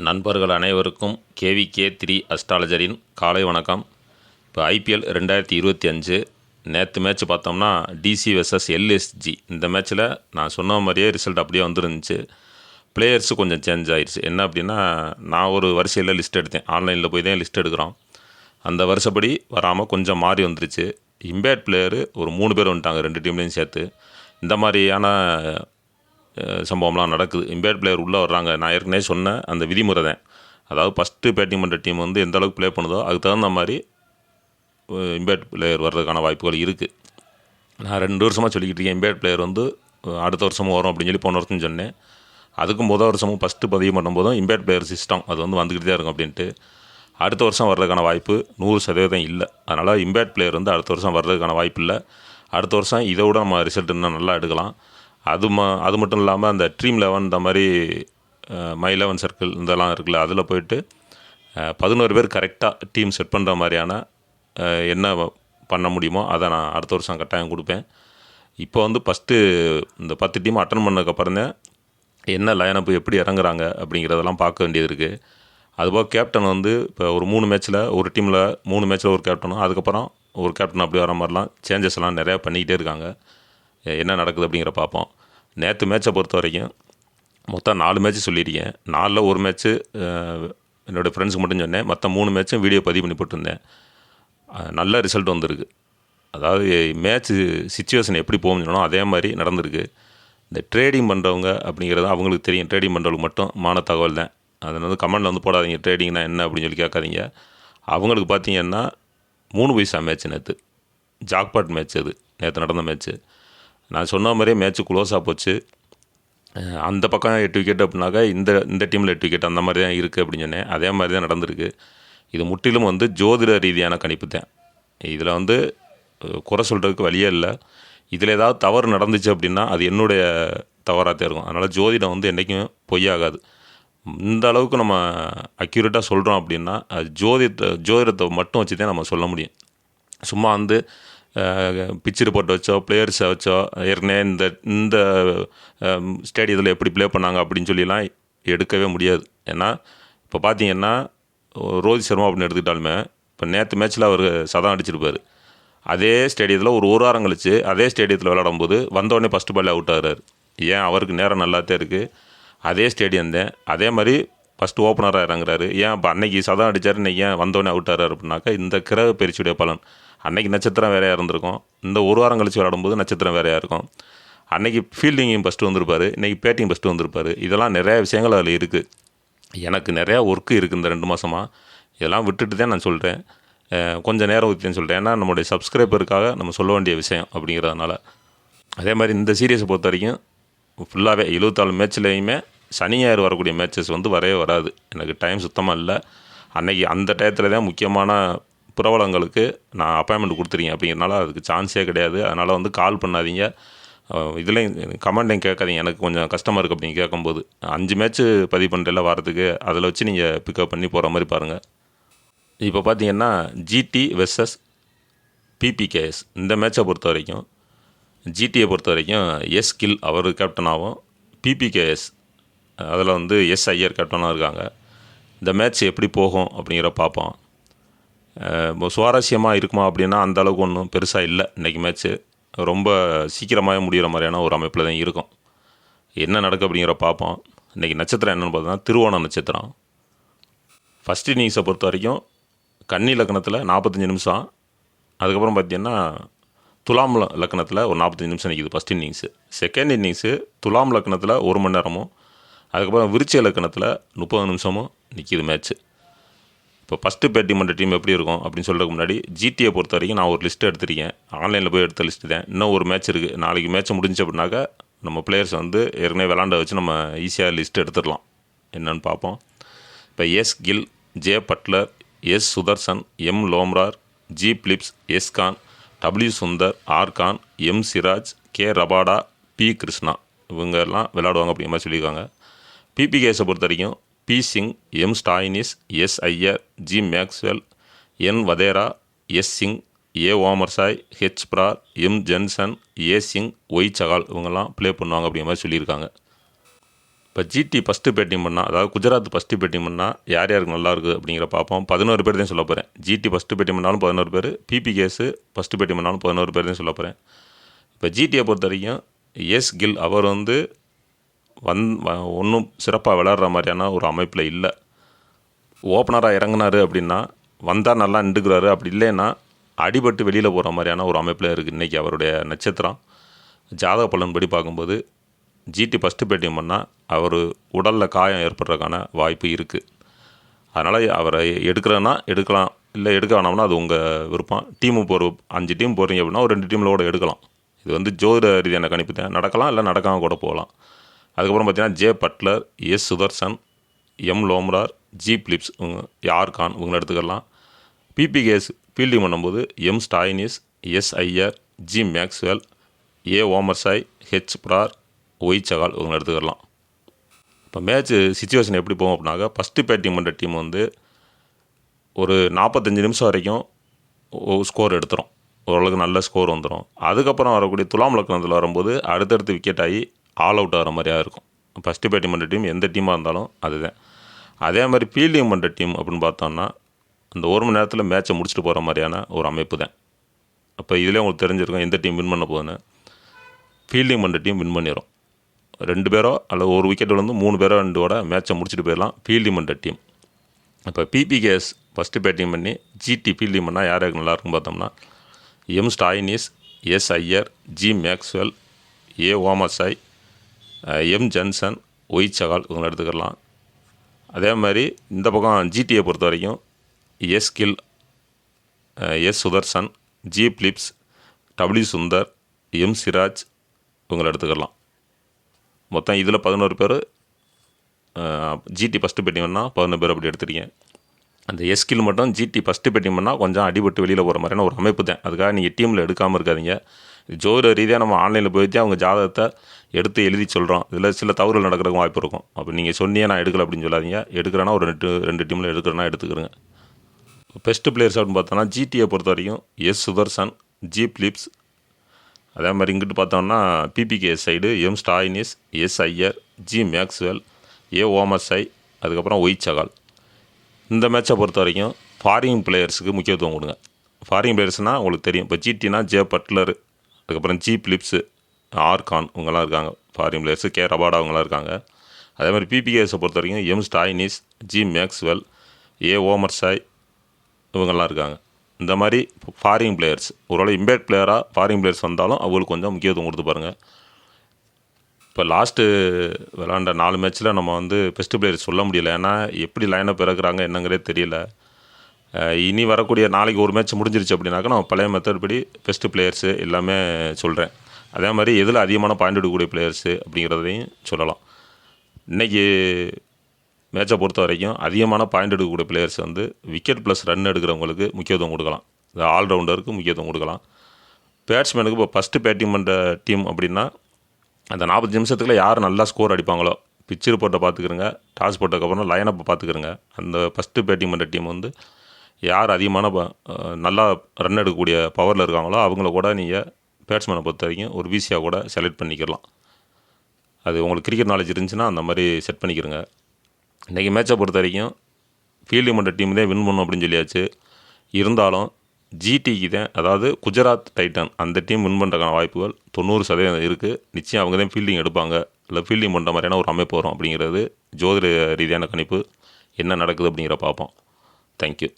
நண்பர்கள் அனைவருக்கும் KVK3 அஸ்ட்ராலஜரின் காலை வணக்கம். இப்போ IPL 2025 நேற்று மேட்ச் பார்த்தோம்னா DC வெர்சஸ் LSG. இந்த மேட்ச்சில் நான் சொன்ன மாதிரியே ரிசல்ட் அப்படியே வந்துருந்துச்சு. பிளேயர்ஸு கொஞ்சம் சேஞ்ச் ஆயிடுச்சு. என்ன அப்படின்னா, நான் ஒரு வரிசையில் லிஸ்ட் எடுத்தேன். ஆன்லைனில் போய் தான் லிஸ்ட் எடுக்கிறோம். அந்த வருஷப்படி வராமல் கொஞ்சம் மாறி வந்துருச்சு. இம்பேக்ட் பிளேயரு ஒரு 3 பேர் வந்துட்டாங்க, 2 டீம்லேயும் சேர்த்து. இந்த மாதிரியான சம்பவம்லாம் நடக்குது. இம்பேக்ட் பிளேயர் உள்ளே வர்றாங்க. நான் ஏற்கனவே சொன்னேன் அந்த விதிமுறை தான். அதாவது ஃபஸ்ட்டு பேட்டிங் பண்ணுற டீம் வந்து எந்த அளவுக்கு ப்ளே பண்ணுதோ அதுக்கு தகுந்த மாதிரி இம்பேக்ட் பிளேயர் வர்றதுக்கான வாய்ப்புகள் இருக்குது. நான் 2 வருஷமாக சொல்லிக்கிட்டு இருக்கேன், இம்பேக்ட் பிளேயர் வந்து அடுத்த வருஷமும் வரும் அப்படின்னு சொல்லி போன வருஷம் சொன்னேன். அதுக்கும் முதல் வருஷமும் ஃபஸ்ட்டு பதிவு பண்ணும்போதும் இம்பேக்ட் பிளேயர் சிஸ்டம் அது வந்து வந்துக்கிட்டு தான் இருக்கும் அப்படின்ட்டு. அடுத்த வருஷம் வர்றதுக்கான வாய்ப்பு 100% இல்லை. அதனால் இம்பேக்ட் பிளேயர் வந்து அடுத்த வருஷம் வர்றதுக்கான வாய்ப்பு இல்லை. அடுத்த வருஷம் இதை விட நம்ம ரிசல்ட் இன்னும் நல்லா எடுக்கலாம். அது மட்டும் இல்லாமல் அந்த ட்ரீம் 11 இந்த மாதிரி மை 11 சர்க்கிள் இதெல்லாம் இருக்குல்ல, அதில் போய்ட்டு 11 பேர் கரெக்டாக டீம் செட் பண்ணுற மாதிரியான என்ன பண்ண முடியுமோ அதை நான் அடுத்த வருஷம் கட்டாயம் கொடுப்பேன். இப்போ வந்து ஃபஸ்ட்டு இந்த 10 டீம் அட்டன் பண்ணதுக்கப்புறம் தான் என்ன லைனப் எப்படி இறங்குறாங்க அப்படிங்கிறதெல்லாம் பார்க்க வேண்டியது இருக்குது. அதுபோக கேப்டன் வந்து இப்போ ஒரு 3 மேட்ச்சில் ஒரு டீமில் 3 மேட்ச்சில் ஒரு கேப்டனும் அதுக்கப்புறம் ஒரு கேப்டன் அப்படி வர மாதிரிலாம் சேஞ்சஸ் எல்லாம் நிறையா பண்ணிக்கிட்டே இருக்காங்க. என்ன நடக்குது அப்படிங்கிற பார்ப்போம். நேற்று மேட்சை பொறுத்த வரைக்கும் மொத்தம் 4 மேட்ச்சு சொல்லியிருக்கேன். 4ல் ஒரு மேட்ச்சு என்னோடய ஃப்ரெண்ட்ஸுக்கு மட்டும் சொன்னேன். மற்ற 3 மேட்ச்சும் வீடியோ பதிவு பண்ணி போட்டிருந்தேன். நல்ல ரிசல்ட் வந்திருக்கு. அதாவது மேட்ச்சு சிச்சுவேஷன் எப்படி போகணும்னோ அதே மாதிரி நடந்திருக்கு. இந்த ட்ரேடிங் பண்ணுறவங்க அப்படிங்கிறது அவங்களுக்கு தெரியும். ட்ரேடிங் பண்ணுறவங்களுக்கு மட்டும் மான தகவல் தான். அதை வந்து கமெண்டில் வந்து போடாதீங்க, ட்ரேடிங்னா என்ன அப்படின்னு சொல்லி கேட்காதீங்க. அவங்களுக்கு பார்த்தீங்கன்னா 3 பைசா மேட்ச்சு நேற்று, ஜாக்பாட் மேட்ச் அது நேற்று நடந்த மேட்ச்சு. நான் சொன்ன மாதிரியே மேட்ச்சு க்ளோஸாக போச்சு. அந்த பக்கம் 8 விக்கெட் அப்படின்னாக்கா இந்த டீமில் 8 விக்கெட் அந்த மாதிரி தான் இருக்குது அப்படின்னு சொன்னேன். அதே மாதிரி தான் நடந்திருக்கு. இது முற்றிலும் வந்து ஜோதிட ரீதியான கணிப்பு தான். இதில் வந்து குறை சொல்கிறதுக்கு வழியே இல்லை. இதில் ஏதாவது தவறு நடந்துச்சு அப்படின்னா அது என்னுடைய தவறாக தான் இருக்கும். அதனால் ஜோதிடம் வந்து என்றைக்கும் பொய்யாகாது. இந்த அளவுக்கு நம்ம அக்யூரேட்டாக சொல்கிறோம் அப்படின்னா அது ஜோதிடத்தை மட்டும் வச்சு தான் நம்ம சொல்ல முடியும். சும்மா வந்து பிச் ரிப்போர்ட் வச்சோ பிளேயர்ஸை வச்சோ ஏற்கனவே இந்த ஸ்டேடியத்தில் எப்படி ப்ளே பண்ணாங்க அப்படின்னு சொல்லிலாம் எடுக்கவே முடியாது. ஏன்னா இப்போ பார்த்தீங்கன்னா ரோஹித் சர்மா அப்படின்னு எடுத்துக்கிட்டாலுமே இப்போ நேற்று மேட்ச்சில் அவர் சதம் அடிச்சிருப்பார். அதே ஸ்டேடியத்தில் ஒரு வாரம் கழிச்சு அதே ஸ்டேடியத்தில் விளையாடும்போது வந்தோடனே ஃபஸ்ட்டு பால் அவுட் ஆகிறார். ஏன்? அவருக்கு நேரம் நல்லாத்தான் இருக்குது. அதே ஸ்டேடியம் தான். அதே மாதிரி ஃபஸ்ட்டு ஓப்பனராக இறங்குறாரு. ஏன்? இப்போ அன்னைக்கு சதம் அடித்தார், இன்றைக்கி ஏன் வந்தோடனே அவுட் ஆகிறார் அப்படின்னாக்கா இந்த கிரக பயிற்சியுடைய பலன். அன்றைக்கி நட்சத்திரம் வேறையாக இருந்திருக்கும், இந்த ஒரு வாரம் கழிச்சு விளையாடும்போது நட்சத்திரம் வேறையாக இருக்கும். அன்றைக்கி ஃபீல்டிங்கும் ஃபஸ்ட்டு வந்திருப்பார், இன்றைக்கி பேட்டிங் ஃபஸ்ட்டு வந்திருப்பார். இதெல்லாம் நிறையா விஷயங்கள் அதில் இருக்குது. எனக்கு நிறையா ஒர்க்கு இருக்குது இந்த 2 மாதமாக. இதெல்லாம் விட்டுட்டு தான் நான் சொல்கிறேன், கொஞ்சம் நேரம் ஊற்றின்னு சொல்கிறேன். ஏன்னா நம்மளுடைய சப்ஸ்கிரைபருக்காக நம்ம சொல்ல வேண்டிய விஷயம் அப்படிங்கிறதுனால. அதே மாதிரி இந்த சீரியஸை பொறுத்த வரைக்கும் ஃபுல்லாகவே 74 மேட்ச்லேயுமே சனி ஞாயிறு வரக்கூடிய மேட்சஸ் வந்து வரவே வராது. எனக்கு டைம் சுத்தமாக இல்லை. அன்றைக்கி அந்த டயத்தில் தான் முக்கியமான பிரபலங்களுக்கு நான் அப்பாயின்மெண்ட் கொடுத்துருக்கேன். அப்படிங்கிறனால அதுக்கு சான்ஸே கிடையாது. அதனால் வந்து கால் பண்ணாதீங்க, இதுலேயும் கமெண்ட்டையும் கேட்காதீங்க. எனக்கு கொஞ்சம் கஷ்டமாக இருக்குது அப்படின்னு கேட்கும்போது 5 மேட்ச்சு பதிவு பண்ணிட்டு வாரத்துக்கு அதில் வச்சு நீங்கள் பிக்கப் பண்ணி போகிற மாதிரி பாருங்கள். இப்போ பார்த்தீங்கன்னா GT வெர்சஸ் PPKS இந்த மேட்சை பொறுத்த வரைக்கும் GTயை பொறுத்த வரைக்கும் கில் அவர் கேப்டனாகவும் PPKS அதில் வந்து ஐயர் கேப்டனாக இருக்காங்க. இந்த மேட்ச் எப்படி போகும் அப்படிங்கிற பார்ப்போம். சுவாரஸ்யமாக இருக்குமா அப்படின்னா அந்த அளவுக்கு ஒன்றும் பெருசாக இல்லை. இன்றைக்கி மேட்ச்சு ரொம்ப சீக்கிரமாக முடிகிற மாதிரியான ஒரு அமைப்பில் தான் இருக்கும். என்ன நடக்கும் அப்படிங்கிற பார்ப்போம். இன்றைக்கி நட்சத்திரம் என்னென்னு பார்த்தோன்னா திருவோண நட்சத்திரம். ஃபஸ்ட் இன்னிங்ஸை பொறுத்த வரைக்கும் கன்னி லக்னத்தில் 45 நிமிஷம், அதுக்கப்புறம் பார்த்திங்கன்னா துலாம் லக்னத்தில் ஒரு 45 நிமிஷம் நிற்கிது ஃபஸ்ட் இன்னிங்ஸு. செகண்ட் இன்னிங்ஸு துலாம் லக்னத்தில் 1 மணி நேரமும், அதுக்கப்புறம் விருச்சிக லக்னத்தில் 30 நிமிஷமும் நிற்கிது மேட்ச்சு. இப்போ ஃபஸ்ட்டு பேட்டிங் பண்ணுற டீம் எப்படி இருக்கும் அப்படின்னு சொல்கிறதுக்கு முன்னாடி GTயை பொறுத்த வரைக்கும் நான் ஒரு லிஸ்ட்டு எடுத்திருக்கேன். ஆன்லைனில் போய் எடுத்த லிஸ்ட்டு தான். இன்னும் ஒரு மேட்ச் இருக்குது. நாளைக்கு மேட்ச் முடிஞ்சு அப்படின்னாக்கா நம்ம பிளேயர்ஸ் வந்து ஏற்கனவே விளாண்ட வச்சு நம்ம ஈஸியாக லிஸ்ட்டு எடுத்துடலாம். என்னென்னு பார்ப்போம். இப்போ Gill, J Buttler, Sudharsan, Lomror, Phillips, Khan, Sundar, Khan, Siraj, Rabada, Krishna இவங்க எல்லாம் விளையாடுவாங்க அப்படிங்கிற மாதிரி சொல்லியிருக்காங்க. PPKஸை பொறுத்த வரைக்கும் Singh, Stoinis, Iyer, Maxwell, Wadhera, Singh, Omarzai, Brar, Jansen, Singh, Chahal இவங்கெல்லாம் ப்ளே பண்ணுவாங்க அப்படிங்கிற மாதிரி சொல்லியிருக்காங்க. இப்போ ஜிடி ஃபஸ்ட்டு பேட்டிங் பண்ணால், அதாவது குஜராத் ஃபஸ்ட்டு பேட்டிங் பண்ணால் யார் யாருக்கு நல்லா இருக்குது அப்படிங்கிற பார்ப்போம். 11 பேர் தான் சொல்ல போகிறேன். ஜிடி ஃபஸ்ட்டு பேட்டிங் பண்ணாலும் 11 பேர், பிபிகேஸு ஃபஸ்ட்டு பேட்டிங் பண்ணாலும் 11 பேர் தான் சொல்ல போகிறேன். இப்போ ஜிடியை பொறுத்த வரைக்கும் எஸ் கில் அவர் வந்து ஒன்றும் சிறப்பாக விளையாடுற மாதிரியான ஒரு அமைப்பில் இல்லை. ஓப்பனராக இறங்குனார் அப்படின்னா வந்தால் நல்லா நின்றுக்கிறாரு, அப்படி இல்லைன்னா அடிபட்டு வெளியில் போகிற மாதிரியான ஒரு அமைப்பில் இருக்குது இன்றைக்கி அவருடைய நட்சத்திரம். ஜாதக பலன் படி பார்க்கும்போது ஜிடி ஃபஸ்ட்டு பேட்டிங் பண்ணால் அவர் உடலில் காயம் ஏற்படுறதுக்கான வாய்ப்பு இருக்குது. அதனால் அவரை எடுக்கிறேன்னா எடுக்கலாம், இல்லை எடுக்க வேணாம்னா அது உங்கள் விருப்பம். டீமு 5 டீம் போகிறீங்க அப்படின்னா ஒரு 2 டீமில் கூட எடுக்கலாம். இது வந்து ஜோதிட ரீதியான கணிப்பு தான், நடக்கலாம் இல்லை நடக்காமல் கூட போகலாம். அதுக்கப்புறம் பார்த்தீங்கன்னா J Butler, S Sudharsan, M Lomror, G Phillips, R Khan இவங்களை எடுத்துக்கலாம். பிபிகேஎஸ் ஃபீல்டிங் பண்ணும்போது M Stoinis, S Iyer, G Maxwell, A Omarzai, H Brar, Y Chahal இவங்களை எடுத்துக்கலாம். இப்போ மேட்ச்சு சிச்சுவேஷன் எப்படி போகும் அப்படின்னாக்க, ஃபஸ்ட்டு பேட்டிங் பண்ணுற டீம் வந்து ஒரு 45 நிமிஷம் வரைக்கும் ஸ்கோர் எடுத்துரும், ஓரளவுக்கு நல்ல ஸ்கோர் வந்துடும். அதுக்கப்புறம் வரக்கூடிய துலாம் லக்னத்தில் வரும்போது அடுத்தடுத்து விக்கெட் ஆகி ஆல் அவுட் ஆகிற மாதிரியாக இருக்கும். ஃபஸ்ட்டு பேட்டிங் பண்ணுற டீம் எந்த டீமாக இருந்தாலும் அதுதான். அதே மாதிரி ஃபீல்டிங் பண்ணுற டீம் அப்படின்னு பார்த்தோம்னா அந்த 1 மணி நேரத்தில் மேட்ச்சை முடிச்சுட்டு போகிற மாதிரியான ஒரு அமைப்பு தான். அப்போ இதிலே உங்களுக்கு தெரிஞ்சிருக்கும் எந்த டீம் வின் பண்ண போகுதுன்னு. ஃபீல்டிங் பண்ணுற டீம் வின் பண்ணிடும். 2 பேரோ அல்லது ஒரு விக்கெட் வந்து 3 பேரோ 2ஓட மேட்ச்சை முடிச்சுட்டு போயிடலாம் ஃபீல்டிங் பண்ணுற டீம். இப்போ பிபிகேஎஸ் ஃபஸ்ட்டு பேட்டிங் பண்ணி ஜிடி ஃபீல்டிங் பண்ணால் யார் யாருக்கு நல்லாயிருக்குன்னு பார்த்தோம்னா M Stoinis, S Iyer, G Maxwell, A Omarzai, M Jansen, Y Chahal இவங்களை எடுத்துக்கலாம். அதே மாதிரி இந்த பக்கம் ஜிடியை பொறுத்த வரைக்கும் S Gill, S Sudharsan, G Phillips, W Sundar, M Siraj இவங்களை எடுத்துக்கலாம். மொத்தம் இதில் 11 பேர். ஜிடி ஃபஸ்ட்டு பேட்டிங் பண்ணால் 11 பேர் அப்படி எடுத்துருக்கேன். அந்த எஸ்கில் மட்டும் ஜிடி ஃபஸ்ட்டு பேட்டிங் பண்ணால் கொஞ்சம் அடிபட்டு வெளியில் போகிற மாதிரியான ஒரு அமைப்பு தான். அதுக்காக நீங்கள் டீமில் எடுக்காமல் இருக்காதீங்க. ஜோதிட ரீதியாக நம்ம ஆன்லைனில் போய்ட்டு அவங்க ஜாதகத்தை எடுத்து எழுதி சொல்கிறோம். இதில் சில தவறுகள் நடக்கிறதுக்கு வாய்ப்பு இருக்கும். அப்போ நீங்கள் சொன்னீங்க நான் எடுக்கலை அப்படின்னு சொல்லாதீங்க. எடுக்கிறேன்னா ஒரு 2 டீமில் எடுக்கிறேன்னா எடுத்துக்கிறேங்க. பெஸ்ட்டு பிளேயர்ஸ் அப்படின்னு பார்த்தோன்னா ஜிடியை பொறுத்த வரைக்கும் எஸ் சுதர்சன், ஜி பிலிப்ஸ், அதே மாதிரி இங்கிட்டு பார்த்தோம்னா PBKS side M Stoinis, S Iyer, G Maxwell, A Omarzai, அதுக்கப்புறம் ஒய் சகால். இந்த மேட்சை பொறுத்த வரைக்கும் ஃபாரின் பிளேயர்ஸுக்கு முக்கியத்துவம் கொடுங்க. ஃபாரின் பிளேயர்ஸ்னால் உங்களுக்கு தெரியும். இப்போ ஜிடினா ஜே பட்லர், அதுக்கப்புறம் ஜி பிலிப்ஸு, ஆர் கான் இவங்கெல்லாம் இருக்காங்க ஃபாரின் பிளேயர்ஸு. கே ரபாடா அவங்களாம் இருக்காங்க. அதே மாதிரி பிபிகேஎஸை பொறுத்த வரைக்கும் M Stoinis, G Maxwell, A Omarzai இவங்கெல்லாம் இருக்காங்க. இந்த மாதிரி ஃபாரின் பிளேயர்ஸ் ஒரு இம்பேக்ட் பிளேயராக ஃபாரின் பிளேயர்ஸ் வந்தாலும் அவங்களுக்கு கொஞ்சம் முக்கியத்துவம் கொடுத்து பாருங்கள். இப்போ லாஸ்ட்டு விளாண்ட 4 மேட்ச்சில் நம்ம வந்து பெஸ்ட்டு பிளேயர்ஸ் சொல்ல முடியல. ஏன்னா எப்படி லைனப் இறக்குறாங்க என்னங்கிறதே தெரியல. இனி வரக்கூடிய நாளைக்கு ஒரு மேட்ச் முடிஞ்சிருச்சு அப்படின்னாக்கா நம்ம பழைய மெத்தட் படி பெஸ்ட்டு பிளேயர்ஸு எல்லாமே சொல்கிறேன். அதே மாதிரி எதில் அதிகமான பாயிண்ட் எடுக்கக்கூடிய பிளேயர்ஸு அப்படிங்கிறதையும் சொல்லலாம். இன்றைக்கி மேட்சை பொறுத்த வரைக்கும் அதிகமான பாயிண்ட் எடுக்கக்கூடிய பிளேயர்ஸ் வந்து விக்கெட் ப்ளஸ் ரன் எடுக்கிறவங்களுக்கு முக்கியத்துவம் கொடுக்கலாம். ஆல்ரவுண்டருக்கு முக்கியத்துவம் கொடுக்கலாம். பேட்ஸ்மேனுக்கு இப்போ ஃபஸ்ட்டு பேட்டிங் பண்ணுற டீம் அப்படின்னா அந்த 40 நிமிஷத்துக்குள்ள யார் நல்லா ஸ்கோர் அடிப்பாங்களோ பிச்சு ரிப்போர்ட்டை பார்த்துக்கிறங்க. டாஸ் போட்டதுக்கப்புறம் லைனப்பை பார்த்துக்கிறங்க. அந்த ஃபஸ்ட்டு பேட்டிங் பண்ணுற டீம் வந்து யார் அதிகமான நல்லா ரன் எடுக்கக்கூடிய பவரில் இருக்காங்களோ அவங்கள கூட நீங்கள் பேட்ஸ்மேனை பொறுத்த வரைக்கும் ஒரு வீசியாக கூட செலக்ட் பண்ணிக்கலாம். அது உங்களுக்கு கிரிக்கெட் நாலேஜ் இருந்துச்சுன்னா அந்த மாதிரி செட் பண்ணிக்கிறங்க. இன்றைக்கி மேட்சை பொறுத்த வரைக்கும் ஃபீல்டிங் பண்ணுற டீம் தான் வின் பண்ணும் அப்படின்னு சொல்லியாச்சு. இருந்தாலும் ஜிடிக்கு தான், அதாவது குஜராத் டைட்டன் அந்த டீம் வின் பண்ணுறதுக்கான வாய்ப்புகள் 90% இருக்குது. நிச்சயம் அவங்க தான் ஃபீல்டிங் எடுப்பாங்க, இல்லை ஃபீல்டிங் பண்ணுற மாதிரியான ஒரு அமைப்பு வரும் அப்படிங்கிறது ஜோதிட ரீதியான கணிப்பு. என்ன நடக்குது அப்படிங்கிற பார்ப்போம். தேங்க்யூ.